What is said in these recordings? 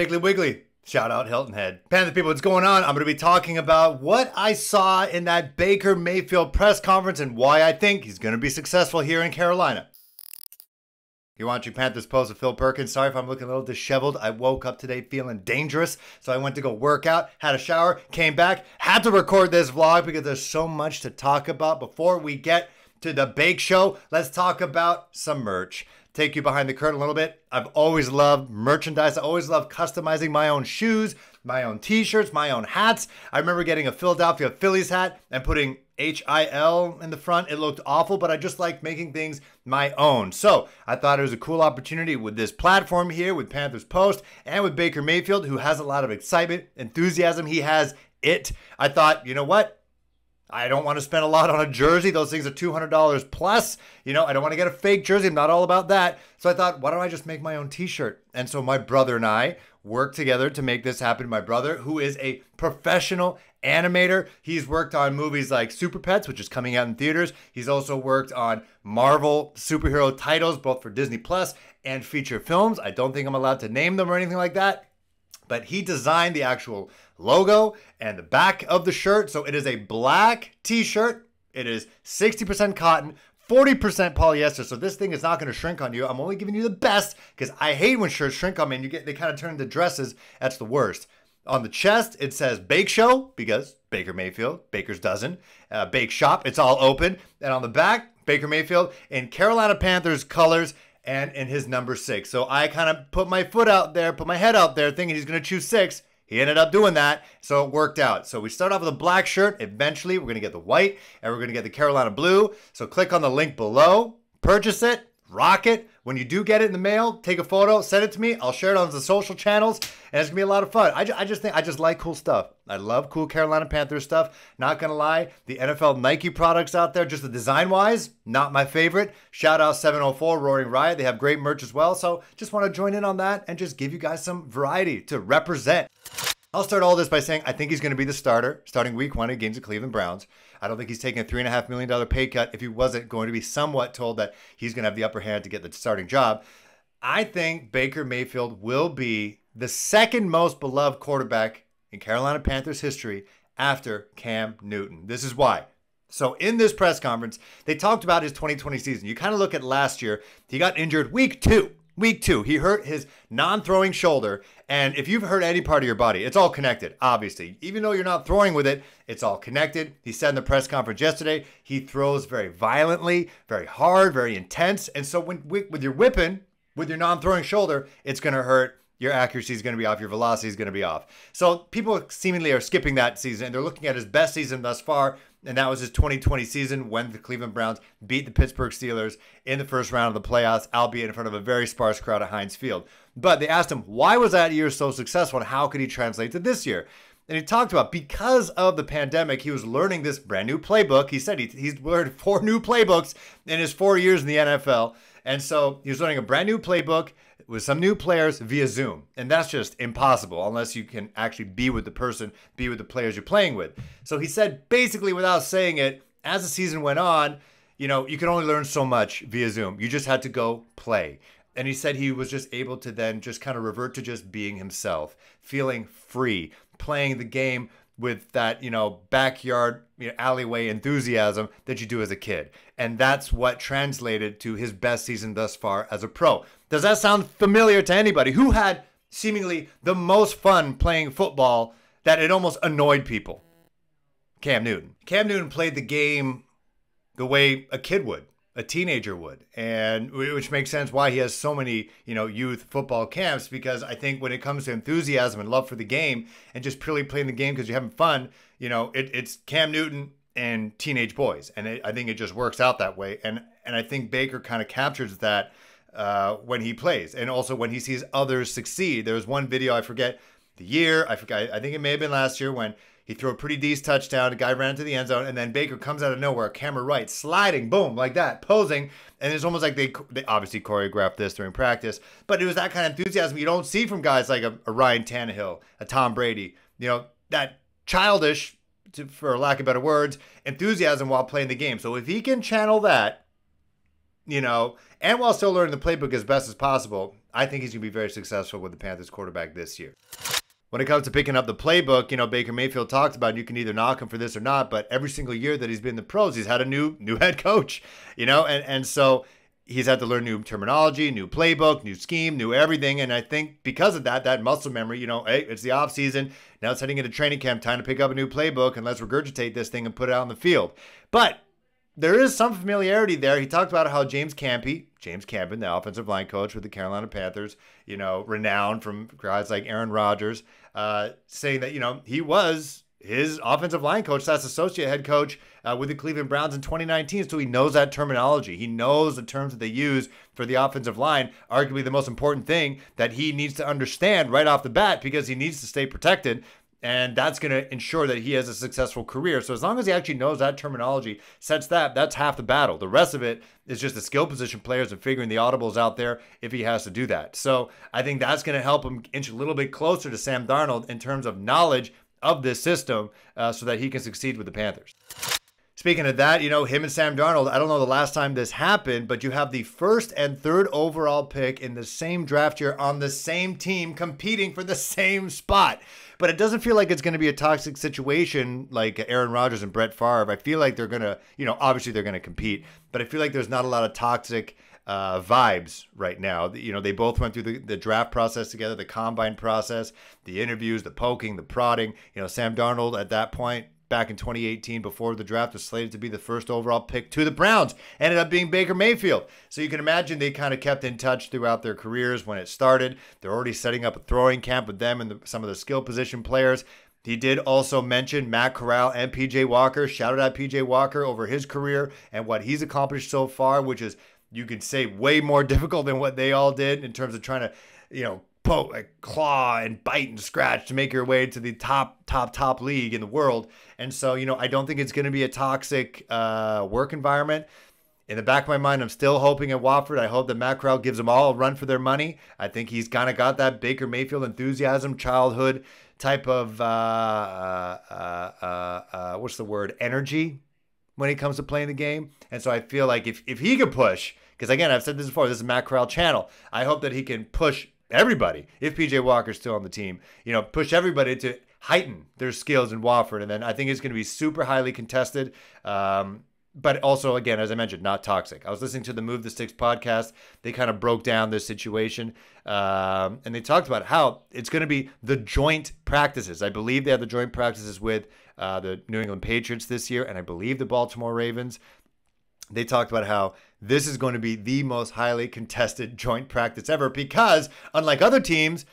Piggly Wiggly. Shout out Hilton Head. Panther people, what's going on? I'm going to be talking about what I saw in that Baker Mayfield press conference and why I think he's going to be successful here in Carolina. You're watching Panthers Post with Phil Perkins. Sorry if I'm looking a little disheveled. I woke up today feeling dangerous, so I went to go work out, had a shower, came back, had to record this vlog because there's so much to talk about. Before we get to the bake show, let's talk about some merch. Take you behind the curtain a little bit. I've always loved merchandise. I always loved customizing my own shoes, my own t-shirts, my own hats. I remember getting a Philadelphia Phillies hat and putting HIL in the front. It looked awful, but I just liked making things my own. So I thought it was a cool opportunity with this platform here with Panthers Post and with Baker Mayfield, who has a lot of excitement, enthusiasm. He has it. I thought, you know what? I don't want to spend a lot on a jersey. Those things are $200 plus. You know, I don't want to get a fake jersey. I'm not all about that. So I thought, why don't I just make my own t-shirt? And so my brother and I worked together to make this happen. My brother, who is a professional animator, he's worked on movies like Super Pets, which is coming out in theaters. He's also worked on Marvel superhero titles, both for Disney Plus and feature films. I don't think I'm allowed to name them or anything like that. But he designed the actual logo and the back of the shirt. So it is a black t-shirt. It is 60% cotton, 40% polyester. So this thing is not going to shrink on you. I'm only giving you the best because I hate when shirts shrink on me and they kind of turn into dresses. That's the worst. On the chest, it says Bake Show because Baker Mayfield, Baker's Dozen, Bake Shop. It's all open. And on the back, Baker Mayfield in Carolina Panthers colors and in his number 6. So I kind of put my foot out there, put my head out there thinking he's going to choose 6. He ended up doing that, so it worked out. So we start off with a black shirt. Eventually, we're going to get the white, and we're going to get the Carolina blue. So click on the link below, purchase it, rock it. When you do get it in the mail, take a photo, send it to me. I'll share it on the social channels, and it's going to be a lot of fun. I just like cool stuff. I love cool Carolina Panthers stuff. Not going to lie, the NFL Nike products out there, just the design-wise, not my favorite. Shout out 704 Roaring Riot. They have great merch as well, so just want to join in on that and just give you guys some variety to represent. I'll start all this by saying I think he's going to be the starter starting week 1 against the Cleveland Browns. I don't think he's taking a $3.5 million pay cut if he wasn't going to be somewhat told that he's going to have the upper hand to get the starting job. I think Baker Mayfield will be the second most beloved quarterback in Carolina Panthers history after Cam Newton. This is why. So in this press conference, they talked about his 2020 season. You kind of look at last year. He got injured week 2. Week 2, he hurt his non-throwing shoulder, and if you've hurt any part of your body, it's all connected, obviously. Even though you're not throwing with it, it's all connected. He said in the press conference yesterday, he throws very violently, very hard, very intense, and so with your whipping, with your non-throwing shoulder, it's going to hurt. Your accuracy is going to be off. Your velocity is going to be off. So people seemingly are skipping that season, and they're looking at his best season thus far, and that was his 2020 season when the Cleveland Browns beat the Pittsburgh Steelers in the first round of the playoffs, albeit in front of a very sparse crowd at Heinz Field. But they asked him, why was that year so successful, and how could he translate to this year? And he talked about because of the pandemic, he was learning this brand new playbook. He said he's learned 4 new playbooks in his 4 years in the NFL. And so he was learning a brand new playbook with some new players via Zoom. And that's just impossible unless you can actually be with the person, be with the players you're playing with. So he said, basically without saying it, as the season went on, you know, you can only learn so much via Zoom. You just had to go play. And he said he was just able to then just kind of revert to just being himself, feeling free, playing the game with that, you know, backyard, alleyway enthusiasm that you do as a kid. And that's what translated to his best season thus far as a pro. Does that sound familiar to anybody? Who had seemingly the most fun playing football that it almost annoyed people? Cam Newton. Cam Newton played the game the way a kid would, a teenager would, and which makes sense why he has so many, youth football camps, because I think when it comes to enthusiasm and love for the game and just purely playing the game because you're having fun, it's Cam Newton and teenage boys, and I think it just works out that way, and I think Baker kind of captures that when he plays, and also when he sees others succeed. There was one video, I forget the year, I think it may have been last year, when he threw a pretty decent touchdown. The guy ran into the end zone, and then Baker comes out of nowhere, camera right, sliding, boom, like that, posing. And it's almost like they obviously choreographed this during practice, but it was that kind of enthusiasm you don't see from guys like a Ryan Tannehill, a Tom Brady. That childish, for lack of better words, enthusiasm while playing the game. So if he can channel that, and while still learning the playbook as best as possible, I think he's going to be very successful with the Panthers quarterback this year. When it comes to picking up the playbook, Baker Mayfield talked about, you can either knock him for this or not, but every single year that he's been in the pros, he's had a new head coach, and so he's had to learn new terminology, new playbook, new scheme, new everything. And I think because of that muscle memory, hey, it's the off season. Now it's heading into training camp, time to pick up a new playbook and let's regurgitate this thing and put it out on the field. But there is some familiarity there. He talked about how James Campen, the offensive line coach with the Carolina Panthers, renowned from guys like Aaron Rodgers, saying that, he was his offensive line coach, that's associate head coach with the Cleveland Browns in 2019. So he knows that terminology. He knows the terms that they use for the offensive line, arguably the most important thing that he needs to understand right off the bat because he needs to stay protected. And that's going to ensure that he has a successful career. So as long as he actually knows that terminology, that's half the battle. The rest of it is just the skill position players and figuring the audibles out there if he has to do that. So I think that's going to help him inch a little bit closer to Sam Darnold in terms of knowledge of this system so that he can succeed with the Panthers. Speaking of that, him and Sam Darnold, I don't know the last time this happened, but you have the first and third overall pick in the same draft year on the same team competing for the same spot. But it doesn't feel like it's going to be a toxic situation like Aaron Rodgers and Brett Favre. I feel like they're going to, obviously they're going to compete, but I feel like there's not a lot of toxic vibes right now. They both went through the draft process together, the combine process, the interviews, the poking, the prodding. Sam Darnold at that point, back in 2018, before the draft, was slated to be the first overall pick to the Browns. Ended up being Baker Mayfield. So you can imagine they kind of kept in touch throughout their careers when it started. They're already setting up a throwing camp with them and some of the skill position players. He did also mention Matt Corral and P.J. Walker. Shouted out P.J. Walker over his career and what he's accomplished so far, which is, you could say, way more difficult than what they all did in terms of trying to, poke, claw and bite and scratch to make your way to the top league in the world. And so, I don't think it's going to be a toxic work environment. In the back of my mind, I'm still hoping at Wofford. I hope that Matt Corral gives them all a run for their money. I think he's kind of got that Baker Mayfield enthusiasm, childhood type of, energy when it comes to playing the game. And so I feel like if he can push, because again, I've said this before, this is a Matt Corral channel. I hope that he can push everybody, if PJ Walker's still on the team, push everybody to heighten their skills in Wofford. And then I think it's going to be super highly contested. But also, again, as I mentioned, not toxic. I was listening to the Move the Sticks podcast. They kind of broke down this situation. And they talked about how it's going to be the joint practices. I believe they have the joint practices with the New England Patriots this year, and I believe the Baltimore Ravens. They talked about how this is going to be the most highly contested joint practice ever because, unlike other teams,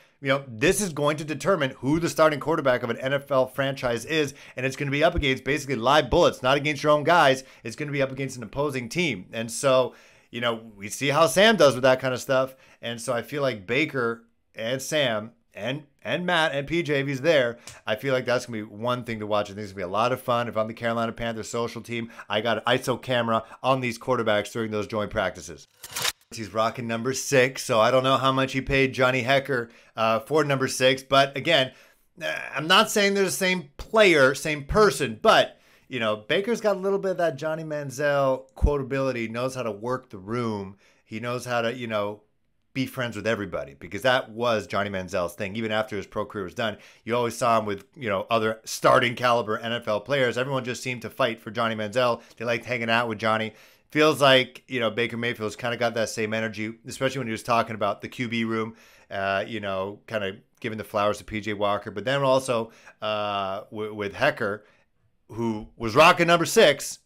this is going to determine who the starting quarterback of an NFL franchise is, and it's going to be up against basically live bullets, not against your own guys. It's going to be up against an opposing team. And so, we see how Sam does with that kind of stuff. And so I feel like Baker and Sam and Matt and PJ, if he's there, I feel like that's going to be one thing to watch. I think it's going to be a lot of fun. If I'm the Carolina Panthers social team, I got an ISO camera on these quarterbacks during those joint practices. He's rocking number 6, so I don't know how much he paid Johnny Hekker for number 6. But again, I'm not saying they're the same player, same person, but Baker's got a little bit of that Johnny Manziel quotability. He knows how to work the room. He knows how to, be friends with everybody, because that was Johnny Manziel's thing. Even after his pro career was done, you always saw him with, other starting caliber NFL players. Everyone just seemed to fight for Johnny Manziel. They liked hanging out with Johnny. Feels like, Baker Mayfield's kind of got that same energy, especially when he was talking about the QB room, kind of giving the flowers to PJ Walker. But then also with Hekker, who was rocking number 6,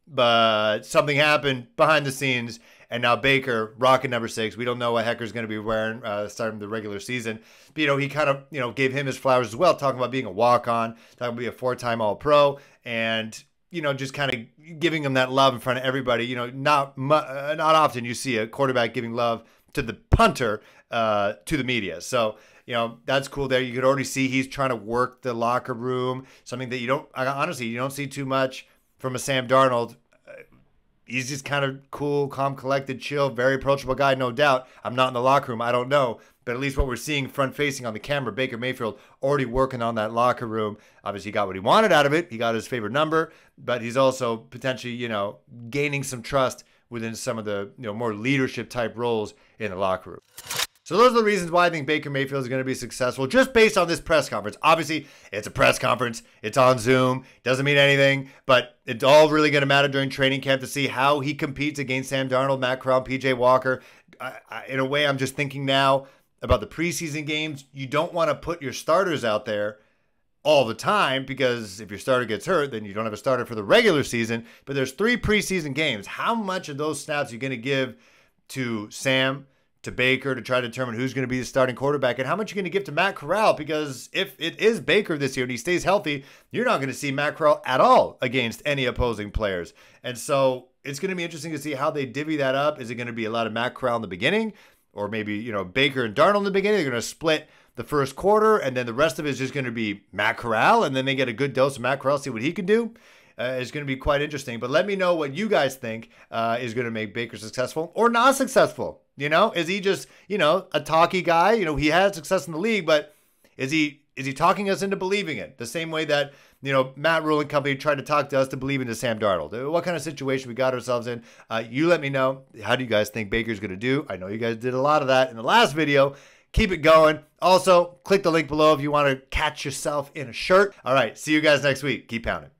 but something happened behind the scenes, and now Baker rocking number 6. We don't know what Hecker's going to be wearing starting the regular season. But, he kind of, gave him his flowers as well, talking about being a walk-on, talking about being a 4-time All-Pro, and, just kind of giving him that love in front of everybody. Not often you see a quarterback giving love to the punter to the media. So, that's cool there. You could already see he's trying to work the locker room, something that you don't see too much from a Sam Darnold. He's just kind of cool, calm, collected, chill, very approachable guy, no doubt. I'm not in the locker room. I don't know. But at least what we're seeing front-facing on the camera, Baker Mayfield already working on that locker room. Obviously, he got what he wanted out of it. He got his favorite number. But he's also potentially, gaining some trust within some of the, more leadership-type roles in the locker room. So those are the reasons why I think Baker Mayfield is going to be successful, just based on this press conference. Obviously, it's a press conference. It's on Zoom. Doesn't mean anything, but it's all really going to matter during training camp to see how he competes against Sam Darnold, Matt Corral, P.J. Walker. In a way, I'm just thinking now about the preseason games. You don't want to put your starters out there all the time, because if your starter gets hurt, then you don't have a starter for the regular season. But there's 3 preseason games. How much of those snaps are you going to give to Sam, to Baker, to try to determine who's going to be the starting quarterback, and how much you're going to give to Matt Corral? Because if it is Baker this year and he stays healthy, you're not going to see Matt Corral at all against any opposing players. And so it's going to be interesting to see how they divvy that up. Is it going to be a lot of Matt Corral in the beginning, or maybe, Baker and Darnold in the beginning? They're going to split the first quarter, and then the rest of it is just going to be Matt Corral, and then they get a good dose of Matt Corral, see what he can do. It's going to be quite interesting. But let me know what you guys think is going to make Baker successful or not successful. Is he just, a talky guy? He had success in the league, but is he talking us into believing it? The same way that, Matt Rule and company tried to talk to us to believe into Sam Darnold. What kind of situation we got ourselves in? You let me know. How do you guys think Baker's going to do? I know you guys did a lot of that in the last video. Keep it going. Also, click the link below if you want to catch yourself in a shirt. All right, see you guys next week. Keep pounding.